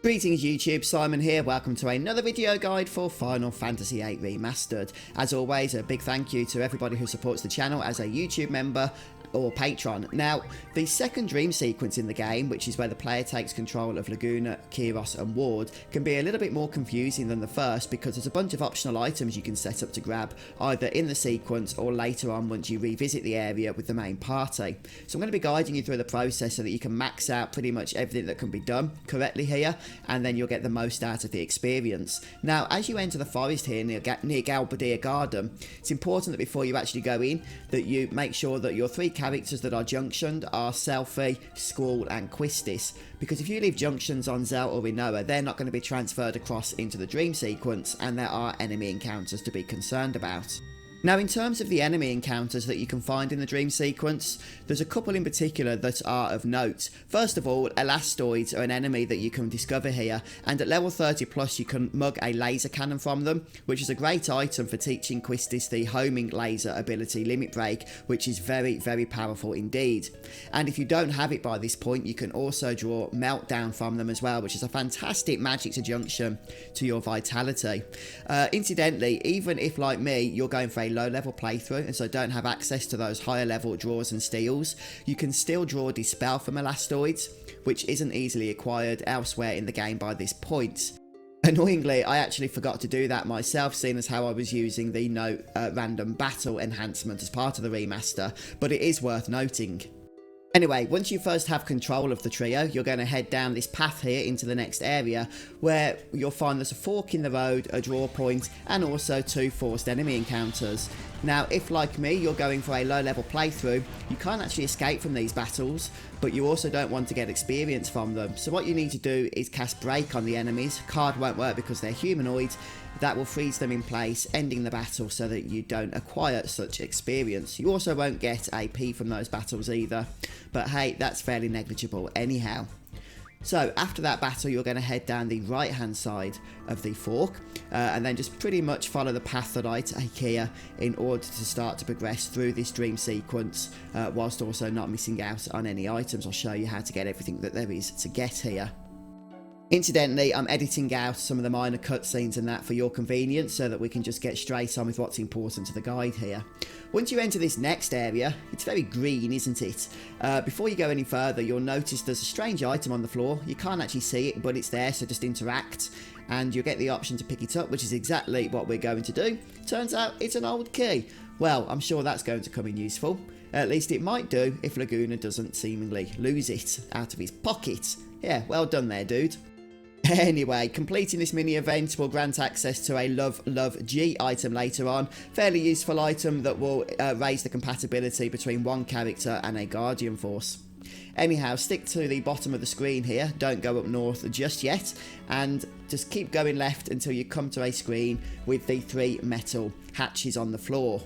Greetings YouTube, Simon here, welcome to another video guide for Final Fantasy VIII Remastered. As always, a big thank you to everybody who supports the channel as a YouTube member or patron. Now, the second dream sequence in the game, which is where the player takes control of Laguna, Kiros and Ward, can be a little bit more confusing than the first because there's a bunch of optional items you can set up to grab either in the sequence or later on once you revisit the area with the main party. So I'm going to be guiding you through the process so that you can max out pretty much everything that can be done correctly here, and then you'll get the most out of the experience. Now, as you enter the forest here near Galbadir Garden, it's important that before you actually go in that you make sure that your three characters that are junctioned are Selphie, Squall and Quistis, because if you leave junctions on Zell or Rinoa, they're not going to be transferred across into the dream sequence and there are enemy encounters to be concerned about. Now, in terms of the enemy encounters that you can find in the dream sequence, there's a couple in particular that are of note. First of all, Elastoids are an enemy that you can discover here, and at level 30 plus you can mug a laser cannon from them, which is a great item for teaching Quistis the homing laser ability Limit Break, which is very, very powerful indeed. And if you don't have it by this point, you can also draw Meltdown from them as well, which is a fantastic magic adjunction to your vitality. Incidentally, even if, like me, you're going for a low level playthrough and so don't have access to those higher level draws and steals, you can still draw Dispel from Elastoids, which isn't easily acquired elsewhere in the game by this point. Annoyingly, I actually forgot to do that myself, seeing as how I was using the no random battle enhancement as part of the remaster, but it is worth noting. Anyway, once you first have control of the trio, you're going to head down this path here into the next area, where you'll find there's a fork in the road, a draw point, and also two forced enemy encounters. Now, if like me, you're going for a low level playthrough, you can't actually escape from these battles, but you also don't want to get experience from them. So what you need to do is cast Break on the enemies. Card won't work because they're humanoid. That will freeze them in place, ending the battle so that you don't acquire such experience. You also won't get AP from those battles either, but hey, that's fairly negligible anyhow. So after that battle, you're going to head down the right hand side of the fork and then just pretty much follow the path that I take here in order to start to progress through this dream sequence whilst also not missing out on any items. I'll show you how to get everything that there is to get here. Incidentally, I'm editing out some of the minor cutscenes and that for your convenience so that we can just get straight on with what's important to the guide here. Once you enter this next area, it's very green, isn't it? Before you go any further, you'll notice there's a strange item on the floor. You can't actually see it, but it's there, so just interact. And you'll get the option to pick it up, which is exactly what we're going to do. Turns out it's an old key. Well, I'm sure that's going to come in useful. At least it might do if Laguna doesn't seemingly lose it out of his pocket. Yeah, well done there, dude. Anyway, completing this mini event will grant access to a Love G item later on. Fairly useful item that will raise the compatibility between one character and a Guardian Force. Anyhow, stick to the bottom of the screen here, don't go up north just yet, and just keep going left until you come to a screen with the three metal hatches on the floor.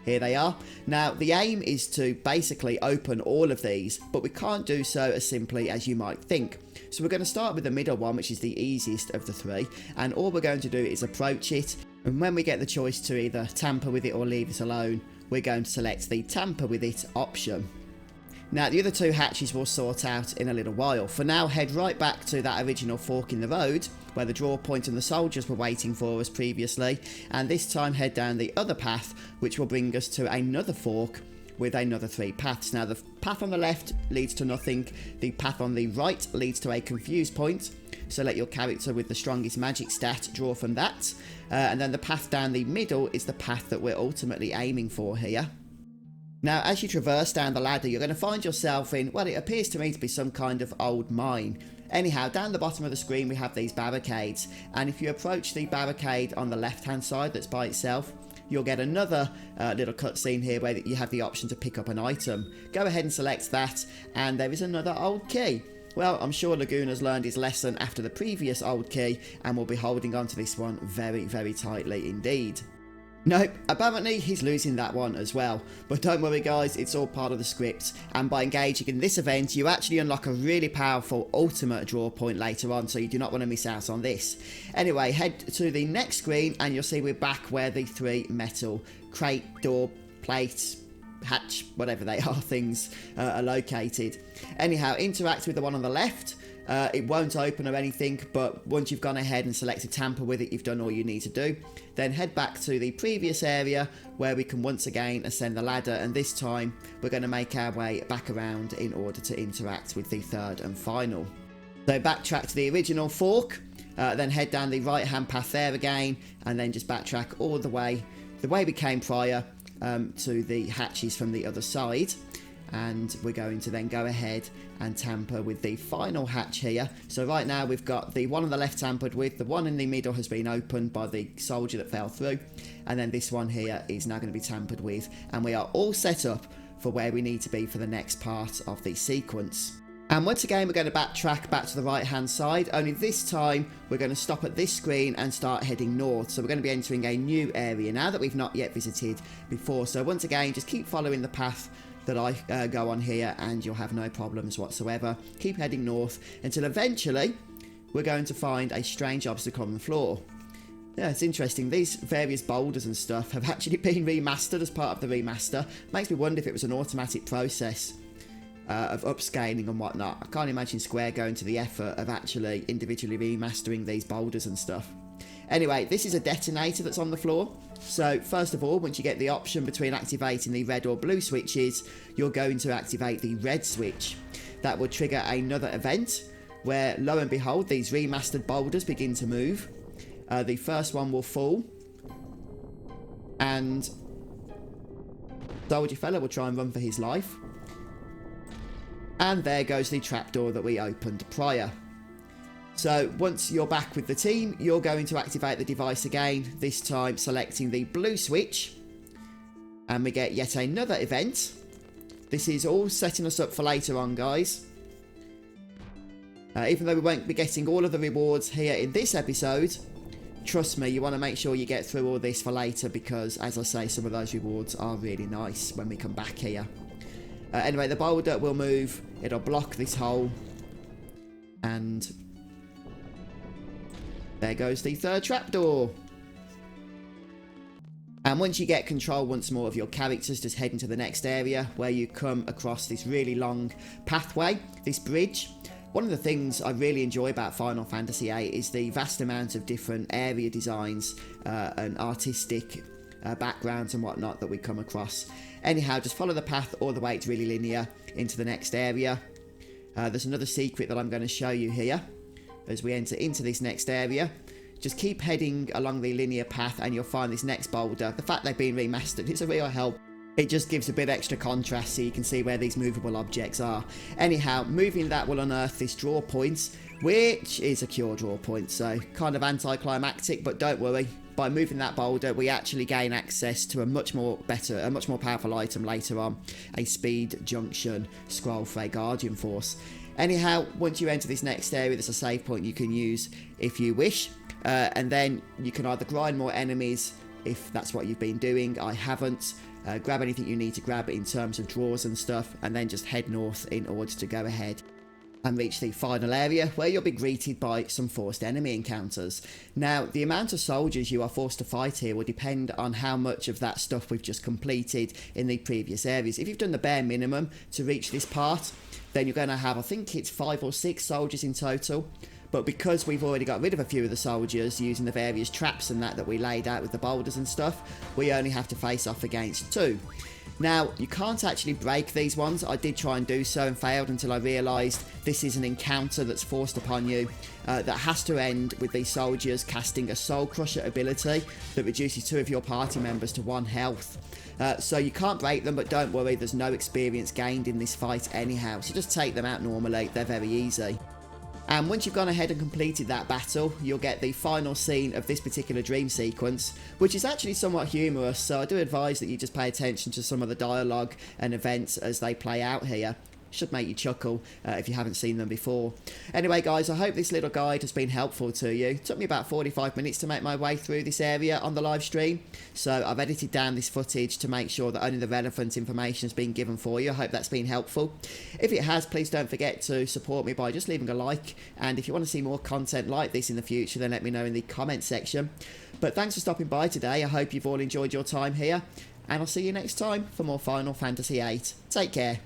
Here they are. Now, the aim is to basically open all of these, but we can't do so as simply as you might think. So we're going to start with the middle one, which is the easiest of the three, and all we're going to do is approach it, and when we get the choice to either tamper with it or leave it alone, we're going to select the tamper with it option. Now, the other two hatches we'll sort out in a little while. For now, head right back to that original fork in the road, where the draw point and the soldiers were waiting for us previously, and this time head down the other path, which will bring us to another fork with another three paths. Now, the path on the left leads to nothing, the path on the right leads to a confuse point, so let your character with the strongest magic stat draw from that, and then the path down the middle is the path that we're ultimately aiming for here. Now, as you traverse down the ladder, you're going to find yourself in, well, it appears to me to be some kind of old mine. Anyhow, down the bottom of the screen we have these barricades, and if you approach the barricade on the left hand side that's by itself, you'll get another little cutscene here where you have the option to pick up an item. Go ahead and select that, and there is another old key. Well, I'm sure Laguna's learned his lesson after the previous old key, and will be holding on to this one very, very tightly indeed. Nope, apparently he's losing that one as well. But don't worry guys, it's all part of the script, and by engaging in this event you actually unlock a really powerful ultimate draw point later on, so you do not want to miss out on this. Anyway, head to the next screen and you'll see we're back where the three metal crate, door, plate, hatch, whatever they are, things are located. Anyhow, interact with the one on the left It won't open or anything, but once you've gone ahead and selected tamper with it, you've done all you need to do. Then head back to the previous area where we can once again ascend the ladder, and this time we're going to make our way back around in order to interact with the third and final. So backtrack to the original fork, then head down the right hand path there again, and then just backtrack all the way we came prior to the hatches from the other side. And we're going to then go ahead and tamper with the final hatch here. So right now we've got the one on the left tampered with, the one in the middle has been opened by the soldier that fell through, and then this one here is now going to be tampered with, and we are all set up for where we need to be for the next part of the sequence. And once again we're going to backtrack back to the right hand side, only this time we're going to stop at this screen and start heading north. So we're going to be entering a new area now that we've not yet visited before. So once again, just keep following the path that I go on here and you'll have no problems whatsoever. Keep heading north until eventually we're going to find a strange obstacle on the floor. Yeah, it's interesting. These various boulders and stuff have actually been remastered as part of the remaster. Makes me wonder if it was an automatic process of upscaling and whatnot. I can't imagine Square going to the effort of actually individually remastering these boulders and stuff. Anyway, this is a detonator that's on the floor. So first of all, once you get the option between activating the red or blue switches, you're going to activate the red switch. That will trigger another event where, lo and behold, these remastered boulders begin to move. The first one will fall, and soldier fella will try and run for his life. And there goes the trapdoor that we opened prior. So once you're back with the team, you're going to activate the device again, this time selecting the blue switch, and we get yet another event. This is all setting us up for later on, guys. Even though we won't be getting all of the rewards here in this episode, trust me, you want to make sure you get through all this for later, because as I say, some of those rewards are really nice when we come back here. Anyway, the boulder will move, it'll block this hole, and there goes the third trapdoor. And once you get control once more of your characters, just head into the next area where you come across this really long pathway, this bridge. One of the things I really enjoy about Final Fantasy VIII is the vast amount of different area designs and artistic backgrounds and whatnot that we come across. Anyhow, just follow the path all the way, it's really linear, into the next area. There's another secret that I'm going to show you here as we enter into this next area. Just keep heading along the linear path and you'll find this next boulder. The fact they've been remastered, it's a real help. It just gives a bit extra contrast so you can see where these movable objects are. Anyhow, moving that will unearth this draw point, which is a cure draw point, so kind of anticlimactic, but don't worry. By moving that boulder, we actually gain access to a much more powerful item later on, a speed junction scroll for a Guardian Force. Anyhow, once you enter this next area, there's a save point you can use if you wish, and then you can either grind more enemies if that's what you've been doing. I haven't. Grab anything you need to grab in terms of draws and stuff, and then just head north in order to go ahead and reach the final area where you'll be greeted by some forced enemy encounters. Now, the amount of soldiers you are forced to fight here will depend on how much of that stuff we've just completed in the previous areas. If you've done the bare minimum to reach this part, then you're going to have, I think it's 5 or 6 soldiers in total. But because we've already got rid of a few of the soldiers using the various traps and that we laid out with the boulders and stuff, we only have to face off against 2. Now, you can't actually break these ones. I did try and do so and failed until I realised this is an encounter that's forced upon you that has to end with these soldiers casting a Soul Crusher ability that reduces 2 of your party members to 1 health. So you can't break them, but don't worry, there's no experience gained in this fight anyhow. So just take them out normally, they're very easy. And once you've gone ahead and completed that battle, you'll get the final scene of this particular dream sequence, which is actually somewhat humorous, so I do advise that you just pay attention to some of the dialogue and events as they play out here. Should make you chuckle if you haven't seen them before. Anyway, guys, I hope this little guide has been helpful to you. It took me about 45 minutes to make my way through this area on the live stream, so I've edited down this footage to make sure that only the relevant information has been given for you. I hope that's been helpful. If it has, please don't forget to support me by just leaving a like, and if you want to see more content like this in the future, then let me know in the comment section. But thanks for stopping by today. I hope you've all enjoyed your time here, and I'll see you next time for more Final Fantasy VIII. Take care.